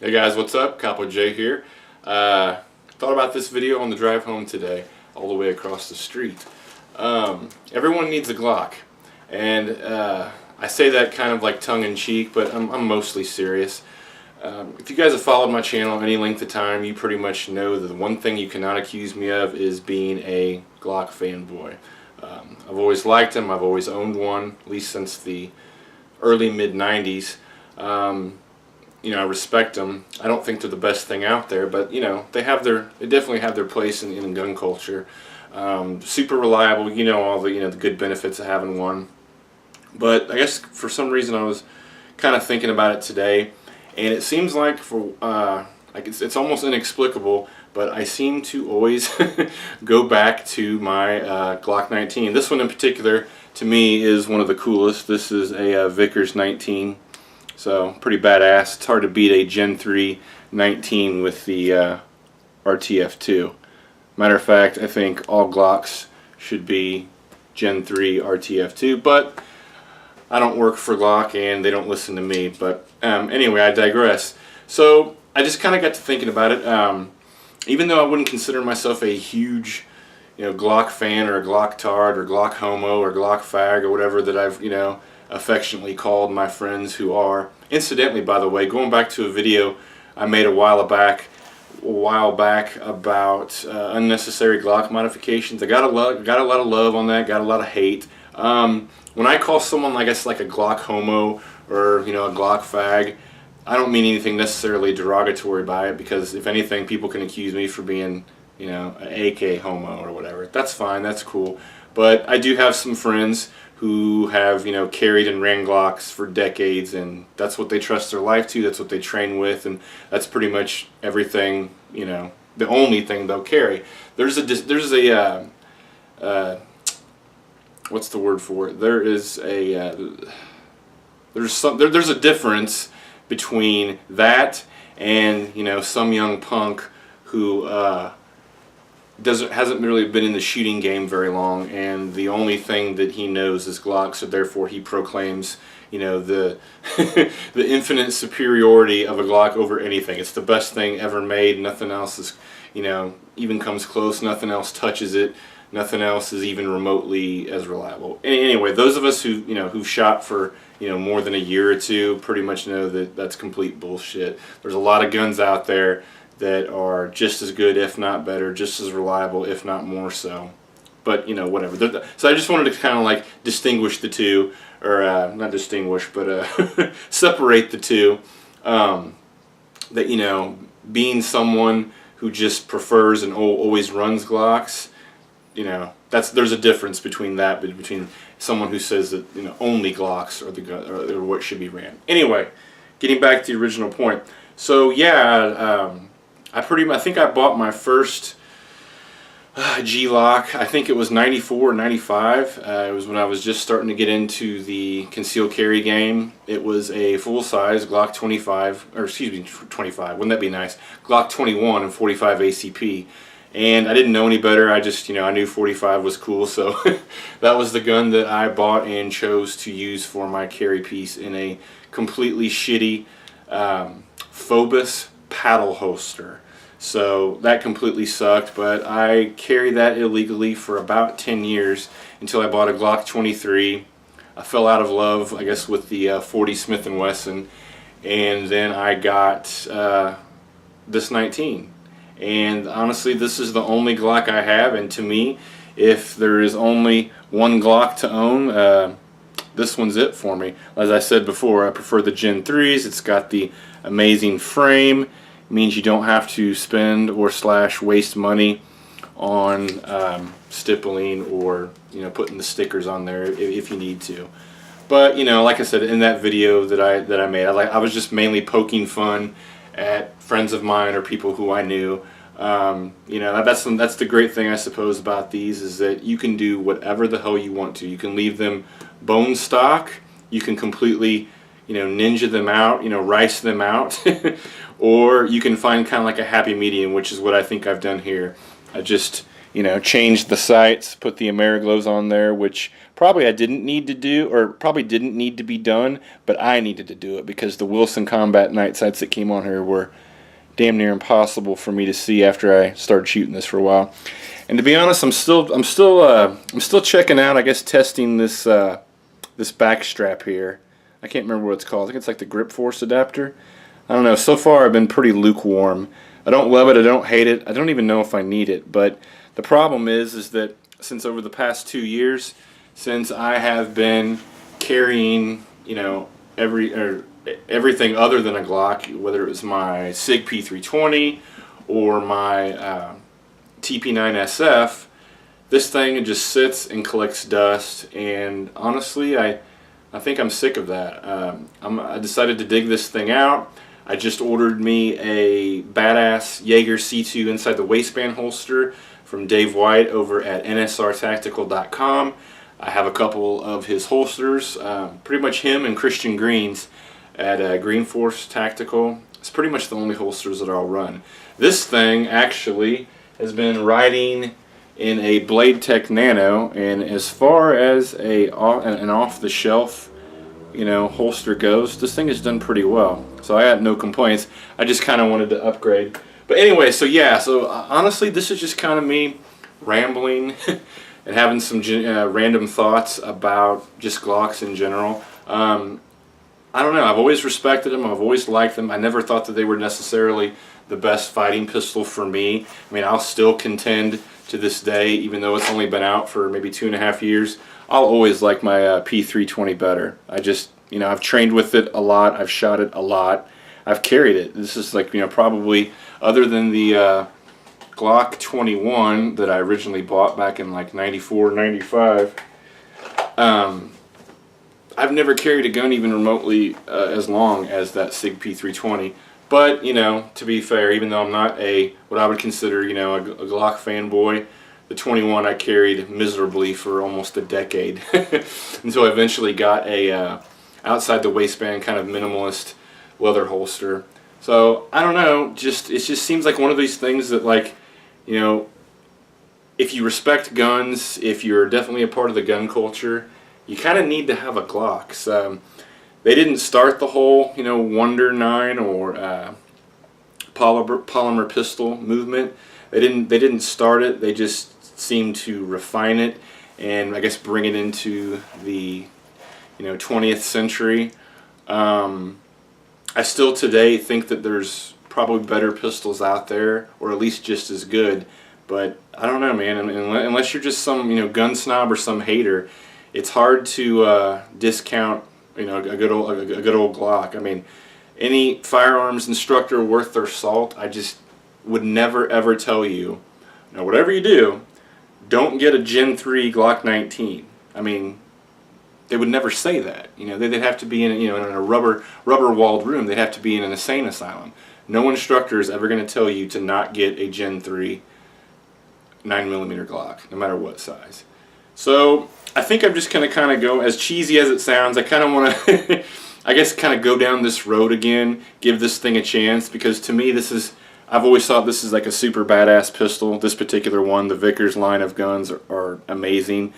Hey guys, what's up? Capo J here. Thought about this video on the drive home today, all the way across the street. Everyone needs a Glock, and I say that kind of like tongue-in-cheek, but I'm mostly serious. If you guys have followed my channel any length of time, you pretty much know that the one thing you cannot accuse me of is being a Glock fanboy. I've always liked them. I've always owned one, at least since the early mid-90s. I respect them. I don't think they're the best thing out there, but they definitely have their place in gun culture. Super reliable, all the good benefits of having one. But I guess for some reason I was kind of thinking about it today, and it seems like it's almost inexplicable, but I seem to always go back to my Glock 19. This one in particular, to me, is one of the coolest. This is a Vickers 19. So pretty badass. It's hard to beat a Gen 3 19 with the RTF2. Matter of fact, I think all Glocks should be Gen 3 RTF2, but I don't work for Glock and they don't listen to me. But anyway, I digress. So I just kind of got to thinking about it. Even though I wouldn't consider myself a huge Glock fan or a Glock tard or Glock homo or Glock fag or whatever that I've affectionately called my friends who are. Incidentally, by the way, going back to a video I made a while back about unnecessary Glock modifications. I got a lot of love on that, got a lot of hate. When I call someone, I guess, like a Glock homo or a Glock fag, I don't mean anything necessarily derogatory by it, because if anything, people can accuse me for being an AK homo or whatever. That's fine, that's cool. But I do have some friends who have carried and ran Glocks for decades, and that's what they trust their life to, that's what they train with, and that's pretty much everything, the only thing they'll carry. There's a what's the word for it? There's a difference between that and some young punk who hasn't really been in the shooting game very long, and the only thing that he knows is Glock, so therefore he proclaims the the infinite superiority of a Glock over anything. It's the best thing ever made. Nothing else is even comes close. Nothing else touches it. Nothing else is even remotely as reliable. Anyway, those of us who've shot for more than a year or two pretty much know that that's complete bullshit. There's a lot of guns out there that are just as good, if not better, just as reliable, if not more so. But whatever. So I just wanted to kind of distinguish the two, or not distinguish, but separate the two. That being someone who just prefers and always runs Glocks, there's a difference between that, between someone who says that only Glocks are the gun, or what should be ran. Anyway, getting back to the original point. So yeah. I think I bought my first G-Lock, I think it was 94 or 95. It was when I was just starting to get into the concealed carry game. It was a full-size Glock 25, or excuse me, 25, wouldn't that be nice? Glock 21 and 45 ACP. And I didn't know any better. I just, I knew 45 was cool, so that was the gun that I bought and chose to use for my carry piece in a completely shitty Phobos paddle holster. So that completely sucked, but I carried that illegally for about 10 years until I bought a Glock 23. I fell out of love, I guess, with the 40 Smith & Wesson, and then I got this 19. And honestly, this is the only Glock I have, and to me, if there is only one Glock to own, this one's it for me. As I said before, I prefer the Gen 3s. It's got the amazing frame. Means you don't have to spend or waste money on stippling or putting the stickers on there if you need to. But like I said in that video that I made, I was just mainly poking fun at friends of mine or people who I knew. That's the great thing, I suppose, about these, is that you can do whatever the hell you want to. You can leave them bone stock. You can completely ninja them out, rice them out, or you can find kind of like a happy medium, which is what I think I've done here. I just, changed the sights, put the Ameriglows on there, which probably I didn't need to do, or probably didn't need to be done, but I needed to do it because the Wilson Combat night sights that came on here were damn near impossible for me to see after I started shooting this for a while. And to be honest, I'm still checking out, I guess, testing this this back strap here. I can't remember what it's called. I think it's like the Grip Force adapter. I don't know. So far, I've been pretty lukewarm. I don't love it. I don't hate it. I don't even know if I need it. But the problem is that since over the past 2 years, since I have been carrying, everything other than a Glock, whether it was my SIG P320 or my TP9SF, this thing just sits and collects dust. And honestly, I think I'm sick of that. I decided to dig this thing out. I just ordered me a badass Jaeger C2 inside the waistband holster from Dave White over at nsrtactical.com. I have a couple of his holsters, pretty much him and Christian Green's at Green Force Tactical. It's pretty much the only holsters that I'll run. This thing actually has been riding in a Blade Tech Nano, and as far as an off-the-shelf holster goes, this thing has done pretty well. So I had no complaints. I just kind of wanted to upgrade. But anyway, so yeah, honestly, this is just kind of me rambling and having some random thoughts about just Glocks in general. I don't know, I've always respected them, I've always liked them. I never thought that they were necessarily the best fighting pistol for me. I mean, I'll still contend to this day, even though it's only been out for maybe 2.5 years, I'll always like my P320 better. I've trained with it a lot, I've shot it a lot, I've carried it. This is like, probably, other than the Glock 21 that I originally bought back in like 94, 95, I've never carried a gun even remotely as long as that SIG P320. But, to be fair, even though I'm not what I would consider, a Glock fanboy, the 21 I carried miserably for almost a decade until I eventually got a outside the waistband kind of minimalist leather holster. So, I don't know, it just seems like one of these things that, like, if you respect guns, if you're definitely a part of the gun culture, you kind of need to have a Glock. So, they didn't start the whole, Wonder 9 or polymer pistol movement. They didn't start it. They just seemed to refine it and I guess bring it into the 20th century. I still today think that there's probably better pistols out there, or at least just as good. But I don't know, man. I mean, unless you're just some gun snob or some hater, it's hard to discount a good old Glock. I mean, any firearms instructor worth their salt, I just would never ever tell you, whatever you do, don't get a Gen 3 Glock 19. I mean, they would never say that. They'd have to be in in a rubber walled room. They'd have to be in an insane asylum. No instructor is ever going to tell you to not get a Gen 3 9mm Glock, no matter what size. So I think I'm just going to kind of go, as cheesy as it sounds, I kind of want to, I guess, kind of go down this road again, give this thing a chance, because to me I've always thought this is like a super badass pistol. This particular one, the Vickers line of guns are amazing,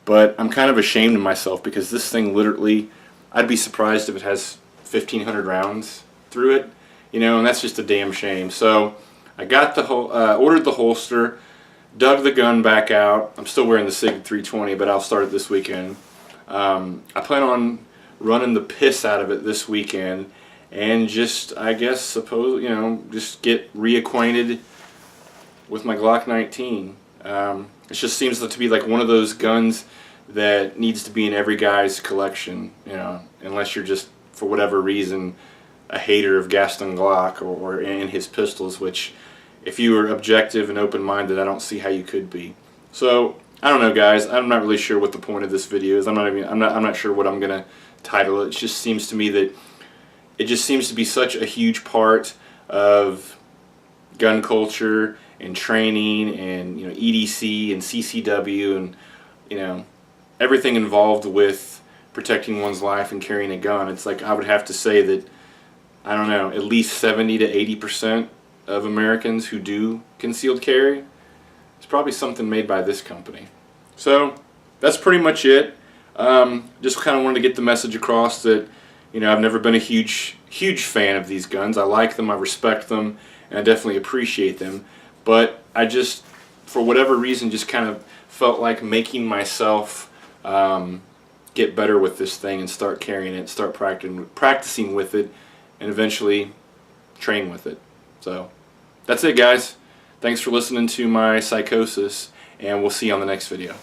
but I'm kind of ashamed of myself because this thing literally, I'd be surprised if it has 1,500 rounds through it, and that's just a damn shame. So I got ordered the holster, dug the gun back out. I'm still wearing the SIG 320, but I'll start it this weekend. I plan on running the piss out of it this weekend and just, I guess, just get reacquainted with my Glock 19. It just seems to be like one of those guns that needs to be in every guy's collection, unless you're just, for whatever reason, a hater of Gaston Glock or in his pistols, which, if you were objective and open-minded, I don't see how you could be. So I don't know, guys. I'm not really sure what the point of this video is. I'm not sure what I'm gonna title it. It just seems to me that it just seems to be such a huge part of gun culture and training and EDC and CCW and everything involved with protecting one's life and carrying a gun. It's like I would have to say that, I don't know, at least 70 to 80% of Americans who do concealed carry it's probably something made by this company. So that's pretty much it. Just kind of wanted to get the message across that, you know, I've never been a huge fan of these guns. I like them, I respect them, and I definitely appreciate them. But I just, for whatever reason, just kind of felt like making myself get better with this thing and start carrying it, start practicing with it, and eventually train with it. So that's it, guys. Thanks for listening to my psychosis, and we'll see you on the next video.